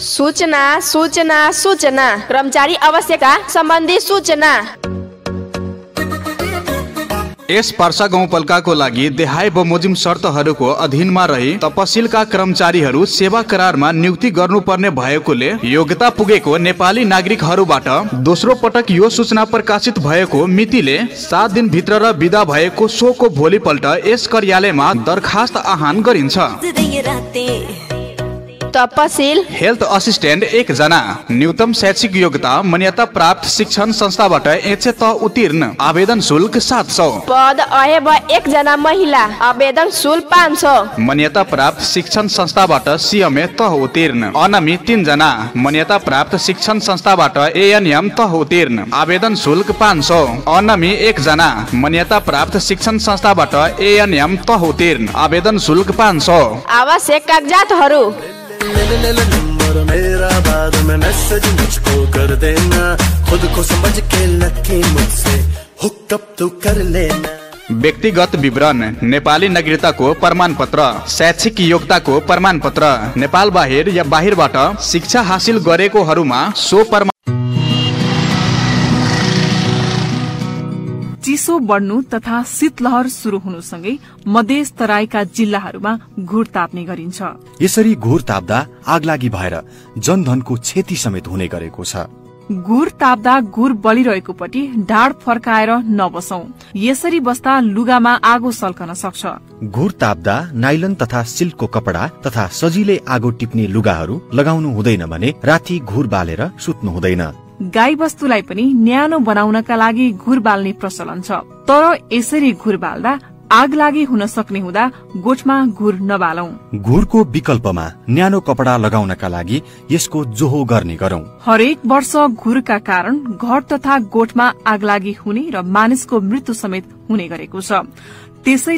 सूचना सूचना सूचना कर्मचारी आवश्यकता सम्बन्धी सूचना। यस पर्सा गाउँपालिकाको लागि देहाय बमोजिम शर्तहरूको अधीनमा रही तपसिलका कर्मचारीहरू सेवा करारमा नियुक्ति गर्नुपर्ने भएकोले योग्यता पुगेको नेपाली नागरिकहरूबाट दोस्रो पटक यो सूचना प्रकाशित भएको मितिले 7 दिनभित्र र बिदा भएको सोको भोलिपल्ट यस कार्यालयमा दरखास्त आह्वान गरिन्छ। तपसिल हेल्थ असिस्टेन्ट 1 जना, न्यूनतम शैक्षिक योग्यता मान्यता प्राप्त शिक्षण संस्थाबाट एचएत उत्तीर्ण, आवेदन शुल्क 700। पद अहेब 1 जना महिला, आवेदन शुल्क 500। मान्यता प्राप्त शिक्षण संस्थाबाट सीएमए तह उत्तीर्ण, अनामी 3 जना, मान्यता प्राप्त शिक्षण संस्थाबाट एएनएम तह उत्तीर्ण, आवेदन शुल्क 500। अनामी 1 जना, मान्यता प्राप्त शिक्षण संस्थाबाट एएनएम तह उत्तीर्ण, आवेदन शुल्क 500। आवश्यक कागजातहरू मेरा बाद में मैसेज मुझको कर देना, खुद को समझ के लकी मुझसे हुकअप तू कर लेना। व्यक्तिगत विवरण, नेपाली नागरिकताको प्रमाण पत्र, शैक्षिक योग्यताको प्रमाण पत्र, नेपाल बाहिर या बाहिरबाट शिक्षा हासिल गरेकोहरूमा सो प्रमाण। चिसो बढ्नु तथा शीतलहर शुरू हुनुसँगै मधेस तराईका जिल्लाहरूमा घुर ताप्ने गरिन्छ। यसरी घुर ताप्दा आगलागी भएर जनधनको क्षति समेत हुने गरेको छ। घुर ताप्दा घुर बलिरहेकोपट्टि ढाड फर्काएर नबसौं, यसरी बस्दा लुगामा आगो सल्कन सक्छ। घुर ताप्दा नाइलन तथा सिल्कको कपडा तथा सजिलै आगो टिप्ने लुगाहरू लगाउनु हुँदैन भने राति घुर बालेर सुत्नु हुँदैन। गाई वस्तुलाई पनि न्यानो बनाउनका लागि घुर बाल्ने प्रचलन छ, तर यसरी घुर बाल्दा आग लागि हुन सक्ने हुँदा गोठमा घुर नबालौं। घुरको विकल्पमा न्यानो कपडा लगाउनका लागि यसको जोहो गर्ने गरौं। हरेक वर्ष घुरका कारण घर तथा गोठमा आग लागि हुने र मानिसको मृत्यु समेत हुने गरेको छ। त्यसै